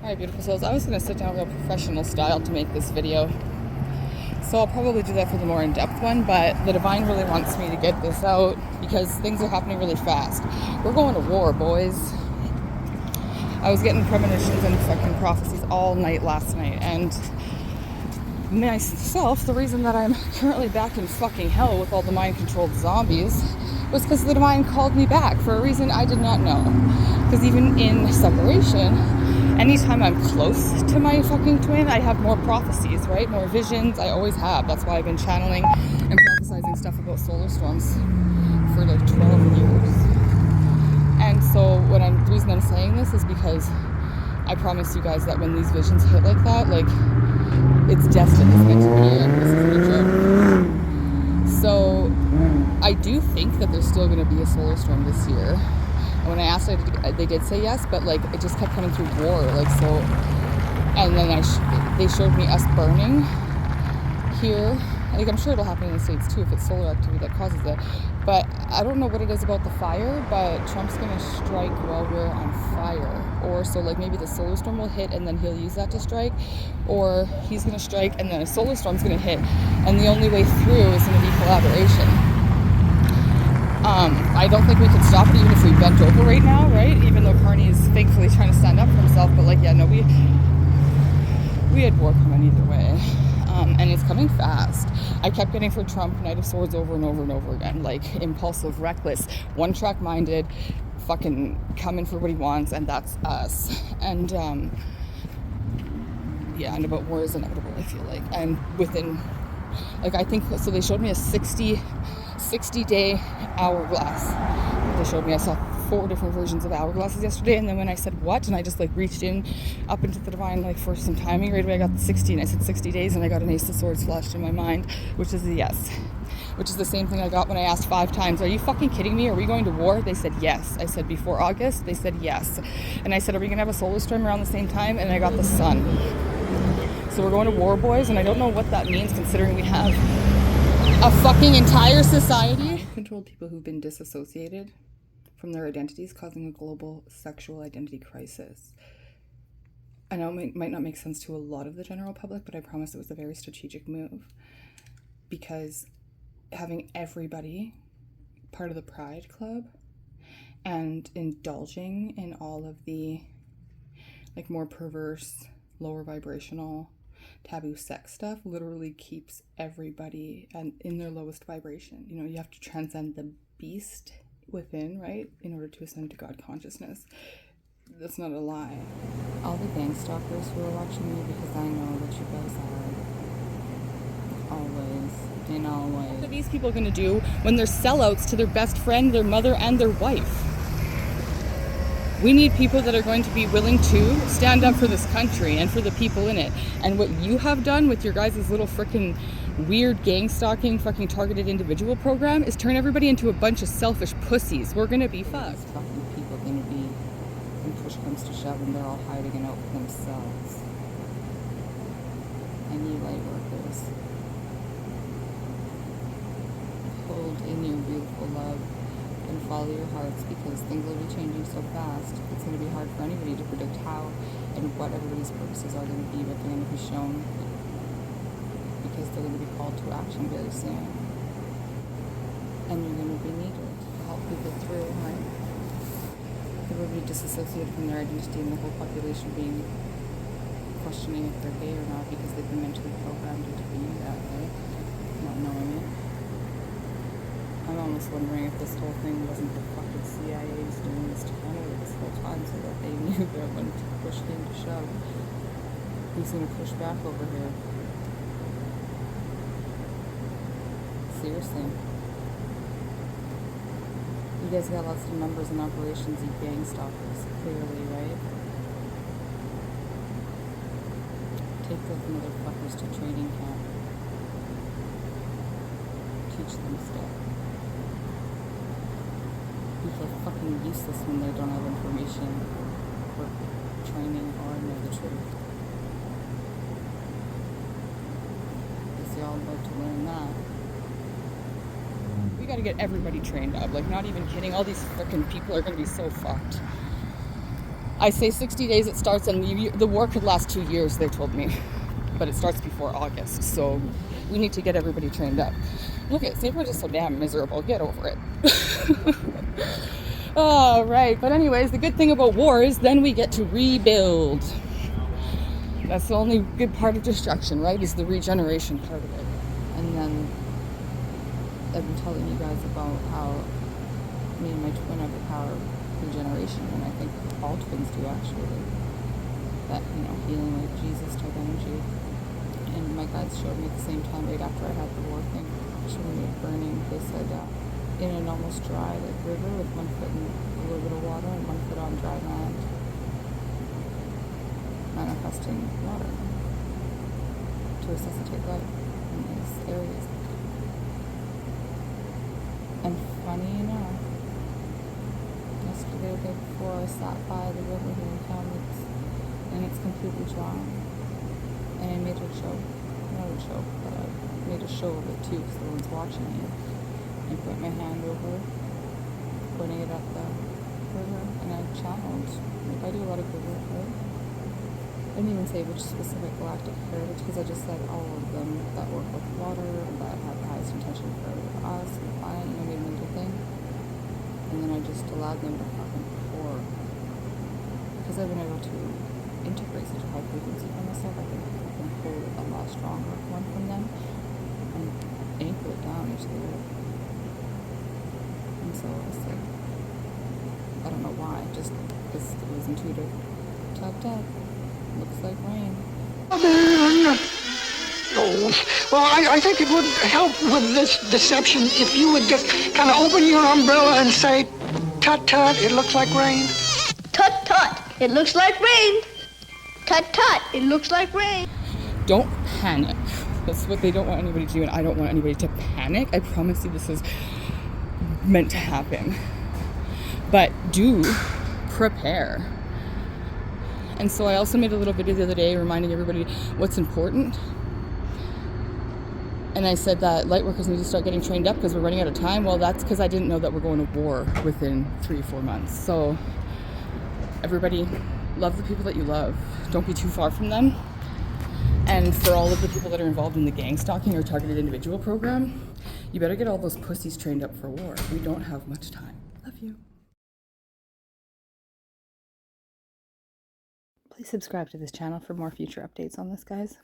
Alright, beautiful souls. I was going to sit down real professional style to make this video. So I'll probably do that for the more in-depth one, but the Divine really wants me to get this out because things are happening really fast. We're going to war, boys. I was getting premonitions and fucking prophecies all night last night, and myself, the reason that I'm currently back in fucking hell with all the mind-controlled zombies was because the Divine called me back for a reason I did not know. Because even in separation, anytime I'm close to my fucking twin, I have more prophecies, right? More visions. I always have. That's why I've been channeling and prophesizing stuff about solar storms for like 12 years. And so the reason I'm saying this is because I promise you guys that when these visions hit like that, like, it's destined. It's meant to be, and this isn't a joke. So I do think that there's still going to be a solar storm this year. And when I asked, they did say yes, but like it just kept coming through war, like so. And then they showed me us burning here. Like I'm sure it'll happen in the States too if it's solar activity that causes it. But I don't know what it is about the fire, but Trump's gonna strike while we're on fire. Or so like maybe the solar storm will hit and then he'll use that to strike, or he's gonna strike and then a solar storm's gonna hit, and the only way through is gonna be collaboration. I don't think we could stop it even if we bent over right now, right? Even though Carney is thankfully trying to stand up for himself, but like, yeah, no, we had war coming either way. And it's coming fast. I kept getting for Trump Knight of Swords over and over and over again, like impulsive, reckless, one-track minded, fucking coming for what he wants, and that's us. And yeah, and about war is inevitable, I feel like. And within, like, I think, so they showed me a 60-day hourglass. They showed me, I saw 4 different versions of hourglasses yesterday, and then when I said what, and I just like reached in up into the Divine like for some timing, right away I got the 60, and I said 60 days, and I got an Ace of Swords flashed in my mind, which is a yes. Which is the same thing I got when I asked 5 times, are you fucking kidding me? Are we going to war? They said yes. I said before August, they said yes. And I said, are we gonna have a solar storm around the same time? And I got the sun. So we're going to war, boys, and I don't know what that means considering we have a fucking entire society. Controlled people who've been disassociated from their identities, causing a global sexual identity crisis. I know it might not make sense to a lot of the general public, but I promise it was a very strategic move, because having everybody part of the Pride Club and indulging in all of the like more perverse, lower vibrational, taboo sex stuff literally keeps everybody in their lowest vibration. You know, you have to transcend the beast within, right, in order to ascend to God consciousness. That's not a lie. All the gang stalkers who are watching me, because I know that you guys are always and always. What are these people going to do when they're sellouts to their best friend, their mother, and their wife? We need people that are going to be willing to stand up for this country and for the people in it. And what you have done with your guys' little freaking weird gang stalking fucking targeted individual program is turn everybody into a bunch of selfish pussies. We're gonna be fucked. These fucking people gonna be, when push comes to shove, and they're all hiding it out for themselves. And you light workers, hold in your beautiful love and follow your hearts, because things will be changing so fast. It's going to be hard for anybody to predict how and what everybody's purposes are going to be, but they're going to be shown, because they're going to be called to action very soon. And you're going to be needed to help people through, right? People will be disassociated from their identity, and the whole population being questioning if they're gay or not, because they've been mentally programmed into being that way, not knowing it. I'm almost wondering if this whole thing wasn't the fucking CIA's doing this to Canada this whole time, so that they knew that when push came to shove, who's going to push back over here? Seriously. You guys got lots of numbers and operations, you gang stalkers, clearly, right? Take those motherfuckers to training camp. Teach them stuff. People are fucking useless when they don't have information or training or know the truth. Because y'all about to learn that. We gotta get everybody trained up. Like, not even kidding. All these freaking people are gonna be so fucked. I say 60 days it starts, and the war could last 2 years, they told me. But it starts before August, so we need to get everybody trained up. Look at, see, we're just so damn miserable. Get over it. Oh, right. But anyways, the good thing about war is then we get to rebuild. That's the only good part of destruction, right? Is the regeneration part of it. And then I've been telling you guys about how me and my twin have the power of regeneration, and I think all twins do actually. That, healing like Jesus type energy. And my guides showed me at the same time, right after I had the war thing, showed me it burning. They said in an almost dry river with 1 foot in a little bit of water and 1 foot on dry land, manifesting water to resuscitate life in these areas. And funny enough, yesterday, the day before, I sat by the river here in town, and it's completely dry. And I made a joke, not a joke, but I made a show of it too, so no one's watching me. And put my hand over, pointing it at the river, and I channeled. I do a lot of good work, right? I didn't even say which specific galactic heritage, because I just said all of them that work with water, that have the highest intention for us, and the planet, made a little thing. And then I just allowed them to fucking pour. Because I've been able to integrate such a high frequency for myself, I think I can pull a lot stronger one from them and anchor it down into the earth. And so I said, I don't know why, just because it was intuitive. Tut tut, looks like rain. Oh, well, I think it would help with this deception if you would just kind of open your umbrella and say, tut tut, it looks like rain. Tut tut, it looks like rain. Tut tut, it looks like rain. Don't panic. That's what they don't want anybody to do, and I don't want anybody to panic. I promise you this is meant to happen. But do prepare. And so I also made a little video the other day reminding everybody what's important. And I said that light workers need to start getting trained up because we're running out of time. Well, that's because I didn't know that we're going to war within 3 or 4 months. So everybody, love the people that you love. Don't be too far from them. And for all of the people that are involved in the gang stalking or targeted individual program, you better get all those pussies trained up for war. We don't have much time. Love you. Please subscribe to this channel for more future updates on this, guys.